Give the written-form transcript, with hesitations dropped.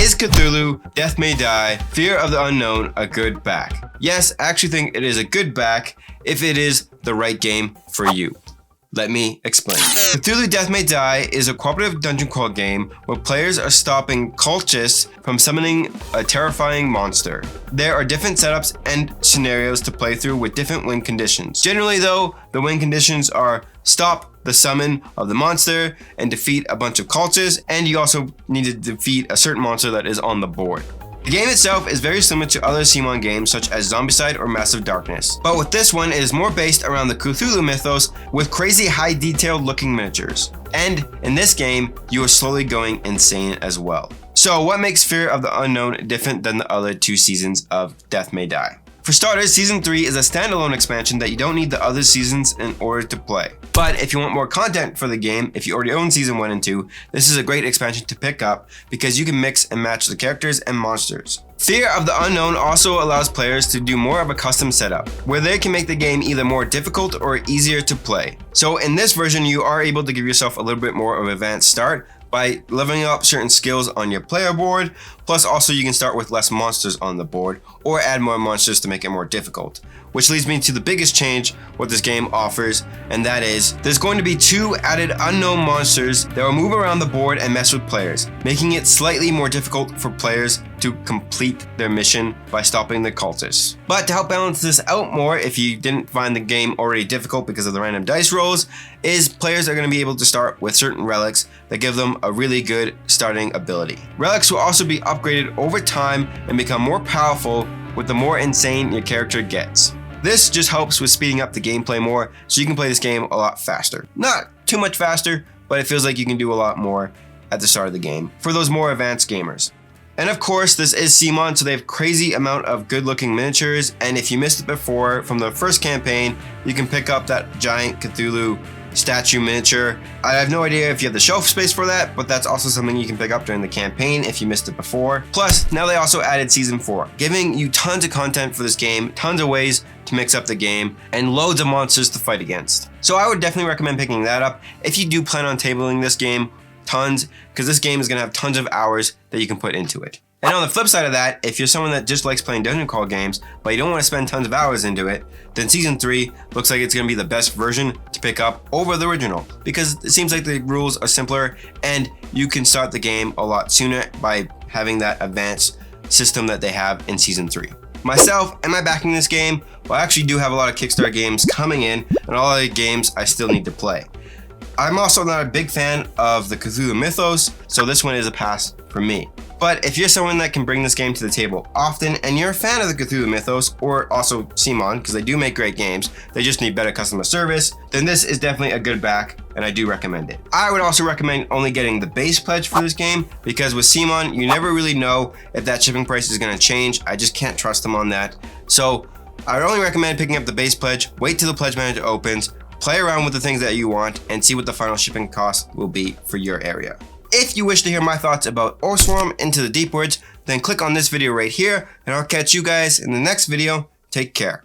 Is Cthulhu, Death May Die, Fear of the Unknown a good back? Yes, I actually think it is a good back if it is the right game for you. Let me explain. Cthulhu Death May Die is a cooperative dungeon crawl game where players are stopping cultists from summoning a terrifying monster. There are different setups and scenarios to play through with different win conditions. Generally though, the win conditions are stop the summon of the monster and defeat a bunch of cultists, and you also need to defeat a certain monster that is on the board. The game itself is very similar to other CMON games such as Zombicide or Massive Darkness, but with this one it is more based around the Cthulhu mythos with crazy high detailed looking miniatures. And in this game, you are slowly going insane as well. So what makes Fear of the Unknown different than the other two seasons of Death May Die? For starters, Season 3 is a standalone expansion that you don't need the other seasons in order to play. But if you want more content for the game, if you already own Season 1 and 2, this is a great expansion to pick up because you can mix and match the characters and monsters. Fear of the Unknown also allows players to do more of a custom setup, where they can make the game either more difficult or easier to play. So in this version, you are able to give yourself a little bit more of an advanced start by leveling up certain skills on your player board, plus also you can start with less monsters on the board, or add more monsters to make it more difficult. Which leads me to the biggest change what this game offers, and that is, there's going to be 2 added unknown monsters that will move around the board and mess with players, making it slightly more difficult for players to complete their mission by stopping the cultists. But to help balance this out more, if you didn't find the game already difficult because of the random dice rolls, is players are going to be able to start with certain relics that give them a really good starting ability. Relics will also be upgraded over time and become more powerful with the more insane your character gets. This just helps with speeding up the gameplay more, so you can play this game a lot faster. Not too much faster, but it feels like you can do a lot more at the start of the game for those more advanced gamers. And of course, this is CMON, so they have crazy amount of good looking miniatures, and if you missed it before from the first campaign, you can pick up that giant Cthulhu statue miniature. I have no idea if you have the shelf space for that, but that's also something you can pick up during the campaign if you missed it before. Plus, now they also added Season 4, giving you tons of content for this game, tons of ways to mix up the game, and loads of monsters to fight against. So I would definitely recommend picking that up if you do plan on tabling this game tons, because this game is going to have tons of hours that you can put into it. And on the flip side of that, if you're someone that just likes playing dungeon crawl games, but you don't want to spend tons of hours into it, then Season 3 looks like it's going to be the best version to pick up over the original, because it seems like the rules are simpler and you can start the game a lot sooner by having that advanced system that they have in Season 3. Myself, am I backing this game? Well, I actually do have a lot of Kickstarter games coming in, and all the games I still need to play. I'm also not a big fan of the Cthulhu mythos, so this one is a pass for me. But if you're someone that can bring this game to the table often, and you're a fan of the Cthulhu mythos, or also CMON, because they do make great games, they just need better customer service, then this is definitely a good back, and I do recommend it. I would also recommend only getting the base pledge for this game, because with CMON, you never really know if that shipping price is going to change. I just can't trust them on that. So I would only recommend picking up the base pledge, wait till the pledge manager opens, play around with the things that you want, and see what the final shipping cost will be for your area. If you wish to hear my thoughts about Oathsworn Into the Deep Woods, then click on this video right here, and I'll catch you guys in the next video. Take care.